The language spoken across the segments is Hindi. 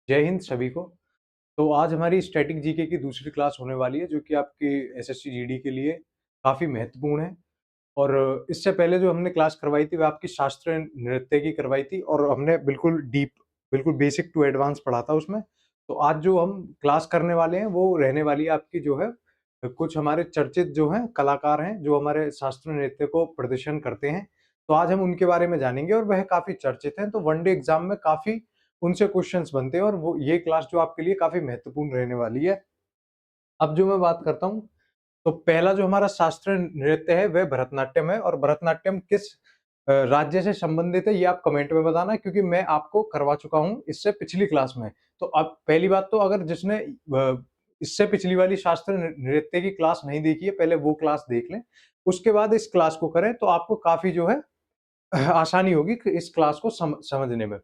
जय हिंद सभी को। तो आज हमारी स्टैटिक जीके की दूसरी क्लास होने वाली है जो कि आपकी एसएससी जीडी के लिए काफ़ी महत्वपूर्ण है। और इससे पहले जो हमने क्लास करवाई थी वो आपकी शास्त्रीय नृत्य की करवाई थी और हमने बिल्कुल डीप, बिल्कुल बेसिक टू एडवांस पढ़ा था उसमें। तो आज जो हम क्लास करने वाले हैं वो रहने वाली है आपकी जो है कुछ हमारे चर्चित जो हैं कलाकार हैं जो हमारे शास्त्रीय नृत्य को प्रदर्शन करते हैं। तो आज हम उनके बारे में जानेंगे और वह काफ़ी चर्चित हैं, तो वनडे एग्ज़ाम में काफ़ी उनसे क्वेश्चंस बनते हैं और वो ये क्लास जो आपके लिए काफ़ी महत्वपूर्ण रहने वाली है। अब जो मैं बात करता हूँ, तो पहला जो हमारा शास्त्रीय नृत्य है वह भरतनाट्यम है और भरतनाट्यम किस राज्य से संबंधित है ये आप कमेंट में बताना, क्योंकि मैं आपको करवा चुका हूँ इससे पिछली क्लास में। तो अब पहली बात तो अगर जिसने इससे पिछली वाली शास्त्रीय नृत्य की क्लास नहीं देखी है, पहले वो क्लास देख लें। उसके बाद इस क्लास को करें तो आपको काफ़ी जो है आसानी होगी कि इस क्लास को समझने में।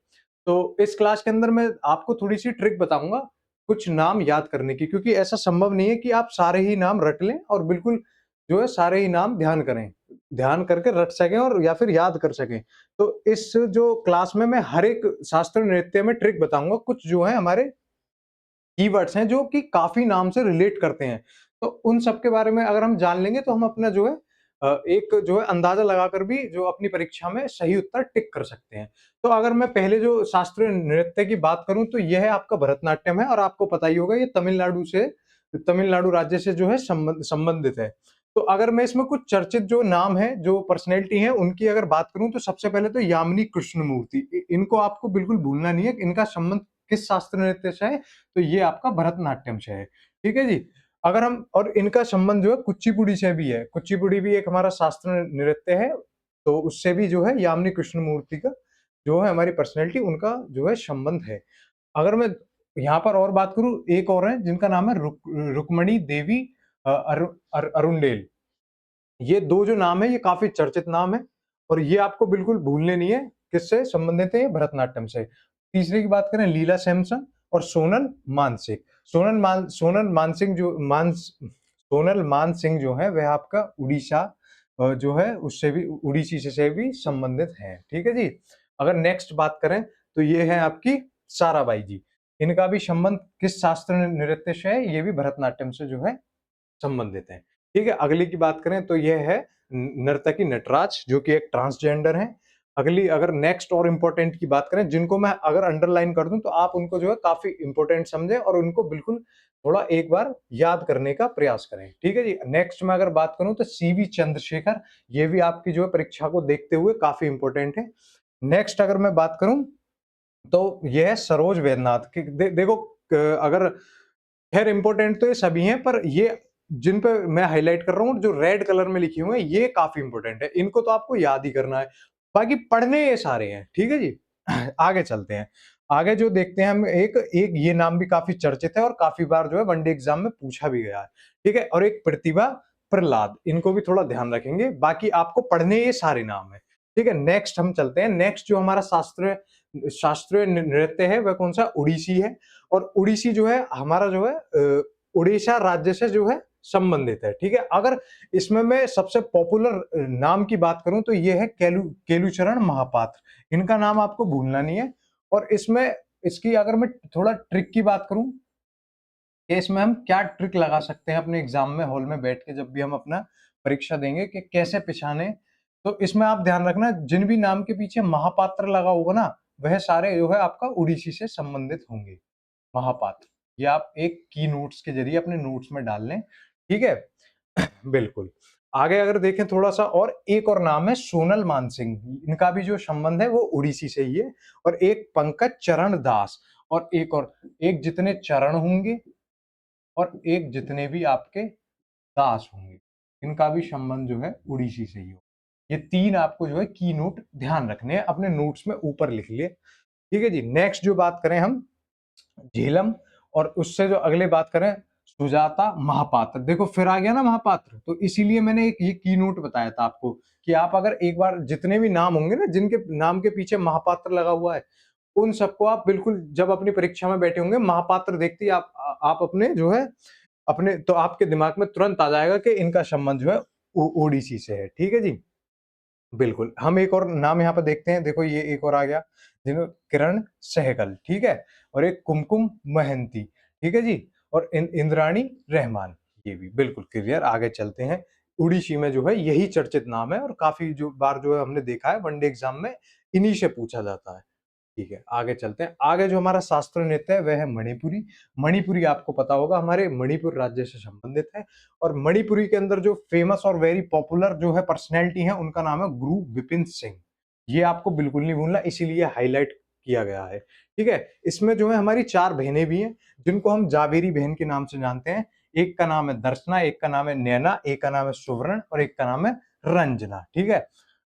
तो इस क्लास के अंदर मैं आपको थोड़ी-सी ट्रिक बताऊँगा, कुछ नाम याद करने की, क्योंकि ऐसा संभव नहीं है कि आप सारे ही नाम रट लें और बिल्कुल जो है सारे ही नाम ध्यान करें। ध्यान करके रट सकें और या फिर याद कर सकें। तो इस जो क्लास में मैं हर एक शास्त्रीय नृत्य में ट्रिक बताऊँगा, कुछ जो है हमारे कीवर्ड्स हैं जो कि काफ़ी नाम से रिलेट करते हैं। तो उन सब के बारे में अगर हम जान लेंगे तो हम अपना जो है एक जो है अंदाज़ा लगाकर भी जो अपनी परीक्षा में सही उत्तर टिक कर सकते हैं। तो अगर मैं पहले जो शास्त्रीय नृत्य की बात करूँ तो यह आपका भरतनाट्यम है और आपको पता ही होगा ये तमिलनाडु राज्य से जो है संबंधित है। तो अगर मैं इसमें कुछ चर्चित जो नाम हैं, जो पर्सनैलिटी हैं, उनकी अगर बात करूँ तो सबसे पहले तो यामिनी कृष्णमूर्ति। इनको आपको बिल्कुल भूलना नहीं है, इनका संबंध किस शास्त्रीय नृत्य से है? तो ये आपका भरतनाट्यम से है, ठीक है जी। अगर हम और इनका संबंध जो है कुचिपुड़ी से भी है, कुचिपुड़ी भी एक हमारा शास्त्रीय नृत्य है, तो उससे भी जो है यामिनी कृष्णमूर्ति का जो है हमारी पर्सनैलिटी उनका जो है संबंध है। अगर मैं यहाँ पर और बात करूँ, एक और है जिनका नाम है रुक्मणी देवी अरुंडेल। ये 2 जो नाम है ये काफ़ी चर्चित नाम है और ये आपको बिल्कुल भूलने नहीं है, किससे संबंधित है? ये भरतनाट्यम से। तीसरे की बात करें, लीला सैमसन और सोनल मानसिंह जो है वह आपका उड़ीसा जो है उससे भी उड़ीसी से भी संबंधित हैं, ठीक है जी। अगर नेक्स्ट बात करें तो ये है आपकी साराबाई जी। इनका भी संबंध किस शास्त्रीय नृत्य से है? ये भी भरतनाट्यम से जो है संबंधित हैं। ठीक है, अगली की बात करें तो यह है नर्तकी नटराज, जो कि एक ट्रांसजेंडर हैं। अगली अगर नेक्स्ट और इम्पोर्टेंट की बात करें, जिनको मैं अगर अंडरलाइन कर दूं तो आप उनको जो है काफी इंपॉर्टेंट समझें और उनको बिल्कुल थोड़ा एक बार याद करने का प्रयास करें, ठीक है जी। नेक्स्ट में अगर बात करूं तो सीवी चंद्रशेखर, ये भी आपकी जो है परीक्षा को देखते हुए काफी इंपॉर्टेंट है। नेक्स्ट अगर मैं बात करूं तो यह है सरोज वैद्यनाथ की। देखो, अगर खैर इंपॉर्टेंट तो ये सभी हैं, पर ये जिन पे मैं हाइलाइट कर रहा हूँ जो रेड कलर में लिखे हुए हैं ये काफी इंपॉर्टेंट है, इनको तो आपको याद ही करना है। बाकी पढ़ने ये सारे हैं, ठीक है जी। आगे चलते हैं। आगे जो देखते हैं हम, एक एक ये नाम भी काफी चर्चित है और काफी बार जो है वनडे एग्जाम में पूछा भी गया है, ठीक है। और एक प्रतिभा प्रहलाद, इनको भी थोड़ा ध्यान रखेंगे, बाकी आपको पढ़ने ये सारे नाम है, ठीक है। नेक्स्ट हम चलते हैं। नेक्स्ट जो हमारा शास्त्रीय शास्त्रीय नृत्य है वह कौन सा? उड़ीसी है। और उड़ीसी जो है हमारा जो है उड़ीसा राज्य से जो है संबंधित है, ठीक है। अगर इसमें मैं सबसे पॉपुलर नाम की बात करूं तो ये है केलुचरण महापात्र। इनका नाम आपको भूलना नहीं है। और इसमें इसकी अगर मैं थोड़ा ट्रिक की बात करूं कि इसमें हम क्या ट्रिक लगा सकते हैं अपने एग्जाम में हॉल में बैठ के जब भी हम अपना परीक्षा देंगे कि कैसे पिछाने, तो इसमें आप ध्यान रखना जिन भी नाम के पीछे महापात्र लगा होगा ना, वह सारे जो है आपका उड़ीसी से संबंधित होंगे। महापात्र, ये आप एक की नोट्स के जरिए अपने नोट्स में डाल लें, ठीक है। बिल्कुल। आगे अगर देखें थोड़ा सा, और एक और नाम है सोनल मानसिंह, इनका भी जो संबंध है वो उड़ीसी से ही है। और एक पंकज चरण दास, और एक और, एक जितने चरण होंगे और एक जितने भी आपके दास होंगे, इनका भी संबंध जो है उड़ीसी से ही हो। ये तीन आपको जो है की नोट ध्यान रखने हैं, अपने नोट्स में ऊपर लिख लिए, ठीक है जी। नेक्स्ट जो बात करें हम झेलम, और उससे जो अगले बात करें सुजाता महापात्र। देखो फिर आ गया ना महापात्र, तो इसीलिए मैंने एक ये की नोट बताया था आपको कि आप अगर एक बार जितने भी नाम होंगे ना जिनके नाम के पीछे महापात्र लगा हुआ है, उन सबको आप बिल्कुल जब अपनी परीक्षा में बैठे होंगे महापात्र देखते ही आप अपने जो है अपने, तो आपके दिमाग में तुरंत आ जाएगा कि इनका संबंध जो है ओडिसी से है, ठीक है जी। बिल्कुल, हम एक और नाम यहाँ पे देखते हैं, देखो ये एक और आ गया, जिन्हों किरण सहगल, ठीक है? और एक कुमकुम महंती, ठीक है जी? और इंद्राणी रहमान, ये भी बिल्कुल क्लियर। आगे चलते हैं, ओडिसी में जो है यही चर्चित नाम है और काफ़ी जो बार जो है हमने देखा है वनडे एग्ज़ाम में इन्हीं से पूछा जाता है। ठीक है, आगे चलते हैं। आगे जो हमारा शास्त्रीय नृत्य है वह है मणिपुरी। मणिपुरी आपको पता होगा हमारे मणिपुर राज्य से संबंधित है और मणिपुरी के अंदर जो फेमस और वेरी पॉपुलर जो है पर्सनैलिटी है उनका नाम है गुरु विपिन सिंह। ये आपको बिल्कुल नहीं भूलना, इसीलिए हाइलाइट किया गया है। ठीक है? इसमें जो है हमारी 4 बहनें भी हैं जिनको हम जावेरी बहन के नाम से जानते हैं। एक का नाम है दर्शना, एक का नाम है नैना, एक का नाम है सुवर्ण और एक का नाम है रंजना। ठीक है?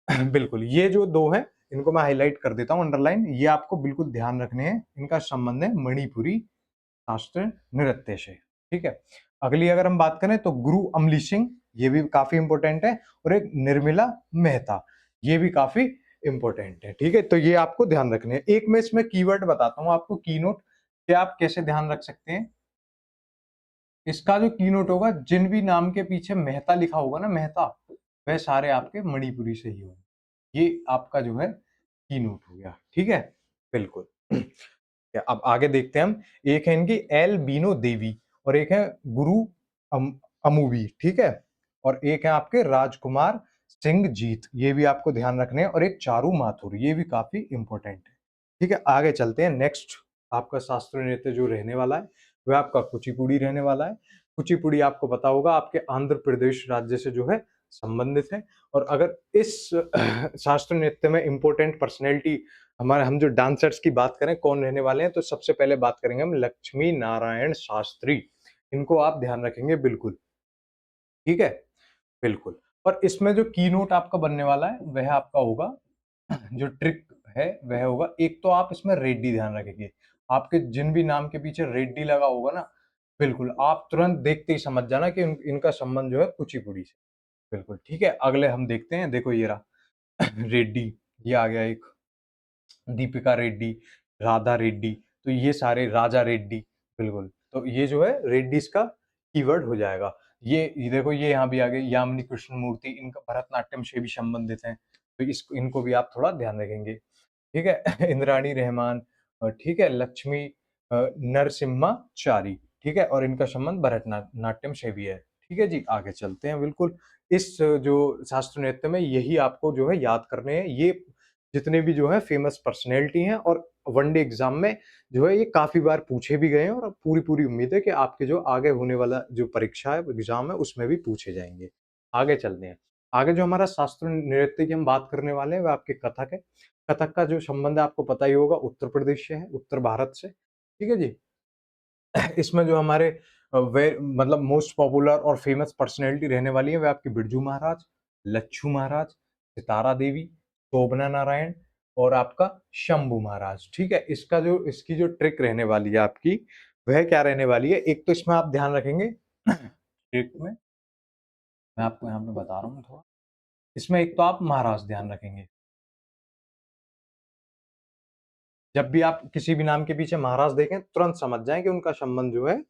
बिल्कुल, ये जो 2 हैं इनको मैं हाइलाइट कर देता हूँ अंडरलाइन, ये आपको बिल्कुल ध्यान रखने हैं। इनका संबंध है मणिपुरी शास्त्रीय नृत्य से। ठीक है? अगली अगर हम बात करें तो गुरु अमली सिंह, ये भी काफ़ी इम्पोर्टेंट है और एक निर्मला मेहता, ये भी काफ़ी इम्पोर्टेंट है। ठीक है? तो ये आपको ध्यान रखने हैं। एक मैं इसमें कीवर्ड बताता हूँ आपको, कीनोट, कि आप कैसे ध्यान रख सकते हैं। इसका जो कीनोट होगा, जिन भी नाम के पीछे मेहता लिखा होगा ना, मेहता, वह सारे आपके मणिपुरी से ही होंगे। ये आपका जो है कीनोट हो गया। ठीक है? बिल्कुल। अब आगे देखते हैं हम। एक है इनकी एल बीनो देवी और एक है गुरु अमूवी। ठीक है? और एक है आपके राजकुमार सिंह जीत, ये भी आपको ध्यान रखने हैं और एक चारू माथुर, ये भी काफी इंपॉर्टेंट है। ठीक है? आगे चलते हैं। नेक्स्ट आपका शास्त्रीय नृत्य जो रहने वाला है वह आपका कुचिपुड़ी रहने वाला है। कुचिपुड़ी आपको पता होगा आपके आंध्र प्रदेश राज्य से जो है संबंधित है। और अगर इस शास्त्रीय नृत्य में इंपॉर्टेंट पर्सनैलिटी हमारे, हम जो डांसर्स की बात करें कौन रहने वाले हैं, तो सबसे पहले बात करेंगे हम लक्ष्मी नारायण शास्त्री। इनको आप ध्यान रखेंगे बिल्कुल। ठीक है? बिल्कुल। और इसमें जो कीनोट आपका बनने वाला है वह आपका होगा, जो ट्रिक है वह होगा, एक तो आप इसमें रेड्डी ध्यान रखेंगे। आपके जिन भी नाम के पीछे रेड्डी लगा होगा ना, बिल्कुल आप तुरंत देखते ही समझ जाना कि इनका संबंध जो है कुचिपुड़ी से। बिल्कुल। ठीक है? अगले हम देखते हैं, देखो ये रहा रेड्डी, ये आ गया एक, दीपिका रेड्डी, राधा रेड्डी, तो ये सारे राजा रेड्डी, बिल्कुल। तो ये जो है रेड्डीज का कीवर्ड हो जाएगा। ये देखो ये यहाँ भी आ गए यामिनी कृष्णमूर्ति, इनका भरतनाट्यम से भी संबंधित हैं, तो इनको भी आप थोड़ा ध्यान रखेंगे। ठीक है? इंद्राणी रहमान, ठीक है? लक्ष्मी नरसिम्हाचारी, ठीक है? और इनका संबंध नाट्यम से भी है। ठीक है जी? आगे चलते हैं बिल्कुल। इस जो शास्त्रीय नृत्य में यही आपको जो है याद करने हैं। ये जितने भी जो है फेमस पर्सनैलिटी हैं और वनडे एग्ज़ाम में जो है ये काफ़ी बार पूछे भी गए हैं और पूरी-पूरी उम्मीद है कि आपके जो आगे होने वाला जो परीक्षा है, एग्ज़ाम है, उसमें भी पूछे जाएँगे। आगे चलते हैं। आगे जो हमारा शास्त्रीय नृत्य की हम बात करने वाले हैं, वह आपके कथक है। कथक का जो संबंध है आपको पता ही होगा, उत्तर प्रदेश से है, उत्तर भारत से। ठीक है जी? इसमें जो हमारे वे मतलब मोस्ट पॉपुलर और फेमस पर्सनैलिटी रहने वाली है, वह आपके बिरजू महाराज, लच्छू महाराज, सितारा देवी, शोभना नारायण और आपका शंभू महाराज। ठीक है? इसकी जो ट्रिक रहने वाली है आपकी, वह क्या रहने वाली है? एक तो इसमें आप ध्यान रखेंगे ट्रिक में, मैं आपको यहाँ पे बता रहा हूँ थोड़ा। इसमें एक तो आप महाराज ध्यान रखेंगे। जब भी आप किसी भी नाम के पीछे महाराज देखें, तुरंत समझ जाएँ कि उनका संबंध जो है,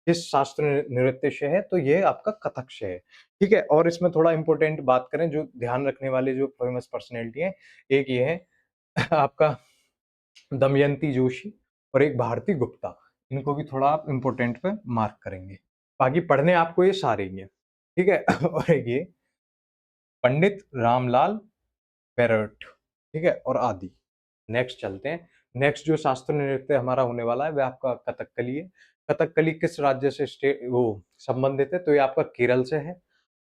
इस शास्त्रीय नृत्य से है, तो ये आपका कथक से है। ठीक है? और इसमें थोड़ा इम्पोर्टेंट बात करें, जो ध्यान रखने वाले जो फेमस पर्सनैलिटी हैं, एक ये है आपका दमयंती जोशी और एक भारती गुप्ता। इनको भी थोड़ा आप इम्पोर्टेंट पे मार्क करेंगे। बाकी पढ़ने आपको ये सारे ही हैं। ठीक है? और एक ये पंडित रामलाल पेरट, ठीक है? और आदि। नेक्स्ट चलते हैं। नेक्स्ट जो शास्त्रीय नृत्य हमारा होने वाला है, वह आपका कथकली है। कथकली किस राज्य से वो संबंधित है? तो ये आपका केरल से है।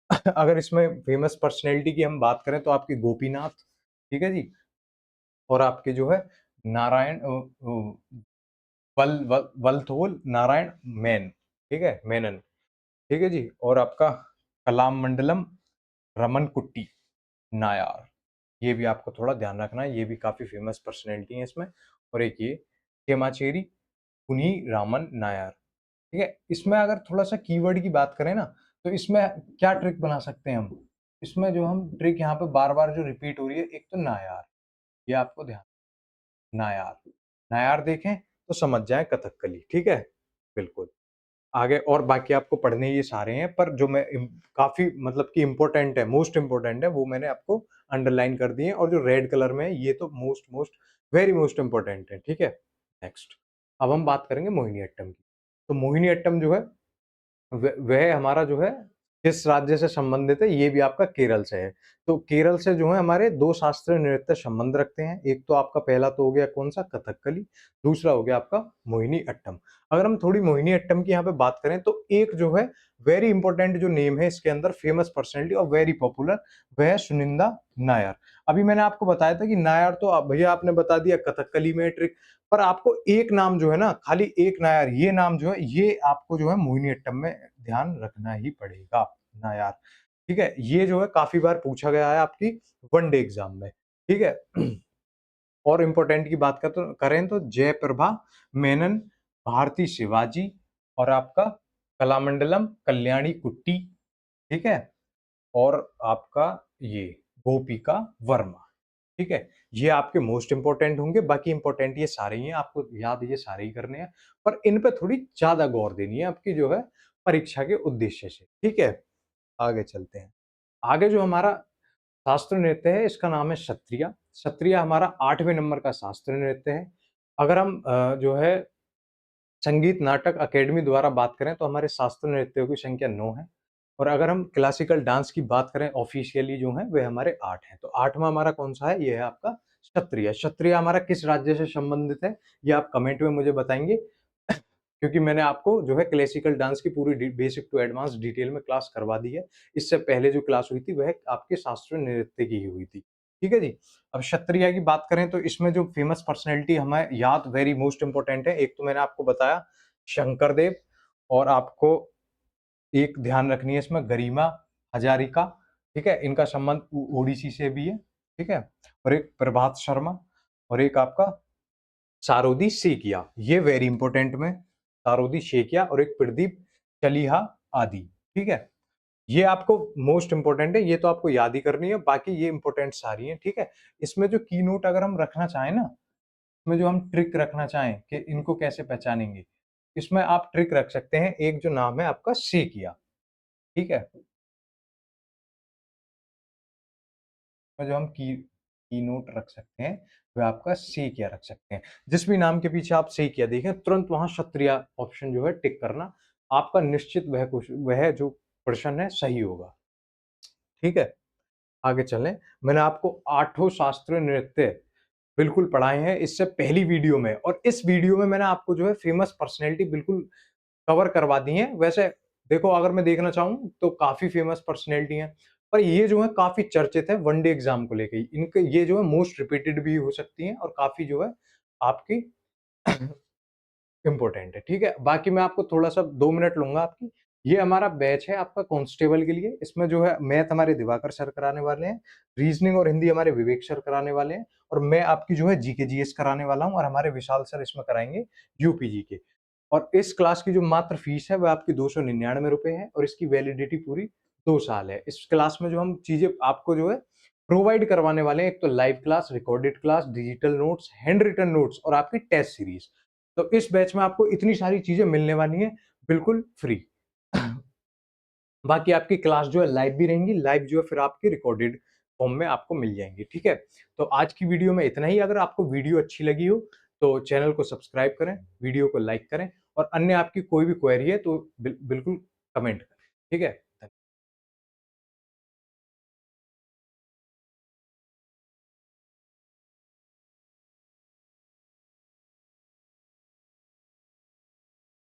अगर इसमें फेमस पर्सनैलिटी की हम बात करें तो आपकी गोपीनाथ, ठीक है जी? और आपके जो है नारायण वलथोल नारायण मेन, ठीक है? मेनन, ठीक है जी? और आपका कलाम मंडलम रमन कुट्टी नायार। ये भी आपको थोड़ा ध्यान रखना है, ये भी काफ़ी फेमस पर्सनैलिटी है इसमें। और एक ये खेमाचेरी कुन्ही रामन नायर, ठीक है? इसमें अगर थोड़ा-सा कीवर्ड की बात करें ना, तो इसमें क्या ट्रिक बना सकते हैं हम? इसमें जो हम ट्रिक यहाँ पे बार-बार जो रिपीट हो रही है, एक तो नायार, ये आपको ध्यान, नायार, नायार देखें तो समझ जाएँ कथकली, ठीक है? बिल्कुल। आगे और बाकी आपको पढ़ने ये सारे हैं, पर जो मैं काफ़ी मतलब कि इम्पोर्टेंट है, मोस्ट इम्पोर्टेंट है, वो मैंने आपको अंडरलाइन कर दिए हैं, और जो रेड कलर में है ये तो most most very most important है, ठीक है? नेक्स्ट, अब हम बात करेंगे मोहिनीअट्टम की। तो मोहिनीअट्टम जो है वह हमारा जो है किस राज्य से संबंधित है, ये भी आपका केरल से है। तो केरल से जो है हमारे 2 शास्त्रीय नृत्य संबंध रखते हैं। एक तो आपका पहला तो हो गया कौन-सा, कथकली, दूसरा हो गया आपका मोहिनीअट्टम। अगर हम थोड़ी मोहिनीअट्टम की यहाँ पे बात करें, तो एक जो है वेरी इंपोर्टेंट जो नेम है इसके अंदर, फेमस पर्सनैलिटी और वेरी पॉपुलर, वह है सुनिंदा नायर। अभी मैंने आपको बताया था कि नायर तो भैया आपने बता दिया कथकली में ट्रिक, पर आपको एक नाम जो है ना, खाली एक नायर, ये नाम जो है, ये आपको जो है मोहिनीअट्टम में ध्यान रखना ही पड़ेगा, नायर। ठीक है? ये जो है काफ़ी बार पूछा गया है आपकी वनडे एग्ज़ाम में, ठीक है? और इम्पोर्टेंट की बात करें तो जयप्रभा मेनन, भारती शिवाजी और आपका कलामंडलम कल्याणी कुट्टी, ठीक है? और आपका ये गोपिका वर्मा, ठीक है? ये आपके मोस्ट इम्पोर्टेंट होंगे, बाकी इम्पोर्टेंट ये सारे ही हैं, आपको याद ये सारे ही करने हैं, पर इन पे थोड़ी ज़्यादा गौर देनी है आपकी जो है परीक्षा के उद्देश्य से, ठीक है? आगे चलते हैं। आगे जो हमारा शास्त्रीय नृत्य है, इसका नाम है सत्रिया। सत्रिया हमारा 8वें नंबर का शास्त्रीय नृत्य है। अगर हम जो है संगीत नाटक अकेडमी द्वारा बात करें, तो हमारे शास्त्रीय नृत्यों की संख्या 9 है, और अगर हम क्लासिकल डांस की बात करें ऑफिशियली जो है, वे हमारे 8 हैं। तो 8वां हमारा कौन-सा है? ये है आपका क्षत्रिय। क्षत्रिय हमारा किस राज्य से संबंधित है? ये आप कमेंट में मुझे बताएँगे। क्योंकि मैंने आपको जो है क्लासिकल डांस की पूरी बेसिक टू एडवांस डिटेल में क्लास करवा दी है। इससे पहले जो क्लास हुई थी वह आपके शास्त्रीय नृत्य की ही हुई थी। ठीक है जी? अब क्षत्रिय की बात करें, तो इसमें जो फेमस पर्सनैलिटी हमें याद वेरी मोस्ट इम्पोर्टेंट है। एक तो मैंने आपको बताया शंकरदेव, और आपको एक ध्यान रखनी है इसमें गरिमा हजारिका, ठीक है? इनका संबंध ओडिसी से भी है, ठीक है? और एक प्रभात शर्मा, और एक आपका सारोदी सेकिया, ये वेरी इंपॉर्टेंट में, सारोदी शेकिया और एक प्रदीप चलिहा आदि, ठीक है? ये आपको मोस्ट इंपॉर्टेंट है, ये तो आपको याद ही करनी है, बाकी ये इंपॉर्टेंट सारी हैं, ठीक है? इसमें जो की नोट अगर हम रखना चाहें ना, इसमें जो हम ट्रिक रखना चाहें कि इनको कैसे पहचानेंगे, इसमें आप ट्रिक रख सकते हैं, एक जो नाम है आपका सेकिया, ठीक है? में जो हम की नोट रख सकते हैं, वह आपका सेकिया रख सकते हैं। जिस भी नाम के पीछे आप सेकिया देखें, तुरंत वहाँ क्षत्रिय ऑप्शन जो है टिक करना, आपका निश्चित वह जो प्रश्न है सही होगा, ठीक है? आगे चलें, मैंने आपको आठों शास्त्रीय नृत्य बिल्कुल पढ़ाए हैं इससे पहली वीडियो में, और इस वीडियो में मैंने आपको जो है फेमस पर्सनैलिटी बिल्कुल कवर करवा दी हैं। वैसे देखो, अगर मैं देखना चाहूँ तो काफ़ी फेमस पर्सनैलिटी हैं, पर ये जो है काफ़ी चर्चित है वनडे एग्ज़ाम को लेके। इनके ये जो है मोस्ट रिपीटेड भी हो सकती हैं, और काफ़ी जो है आपकी इम्पोर्टेंट है, ठीक है? बाकी मैं आपको थोड़ा-सा 2 मिनट लूँगा आपकी। ये हमारा बैच है आपका कांस्टेबल के लिए, इसमें जो है मैथ हमारे दिवाकर सर कराने वाले हैं, रीज़निंग और हिंदी हमारे विवेक सर कराने वाले हैं, और मैं आपकी जो है जीके जीएस कराने वाला हूँ, और हमारे विशाल सर इसमें कराएँगे यूपी जीके। और इस क्लास की जो मात्र फीस है वह आपकी ₹299 है, और इसकी वैलिडिटी पूरी 2 साल है। इस क्लास में जो हम चीज़ें आपको जो है प्रोवाइड करवाने वाले हैं, एक तो live class, recorded class, digital notes, handwritten notes और आपकी टेस्ट सीरीज़। तो इस बैच में आपको इतनी सारी चीज़ें मिलने वाली हैं, बिल्कुल फ्री। बाकी आपकी क्लास जो है लाइव भी रहेंगी, लाइव जो है फिर आपकी रिकॉर्डेड फॉर्म में आपको मिल जाएँगी, ठीक है? तो आज की वीडियो में इतना ही। अगर आपको वीडियो अच्छी लगी हो, तो चैनल को सब्सक्राइब करें, वीडियो को लाइक करें, और अन्य आपकी कोई भी क्वेरी है तो बिल्कुल कमेंट करें, ठीक है?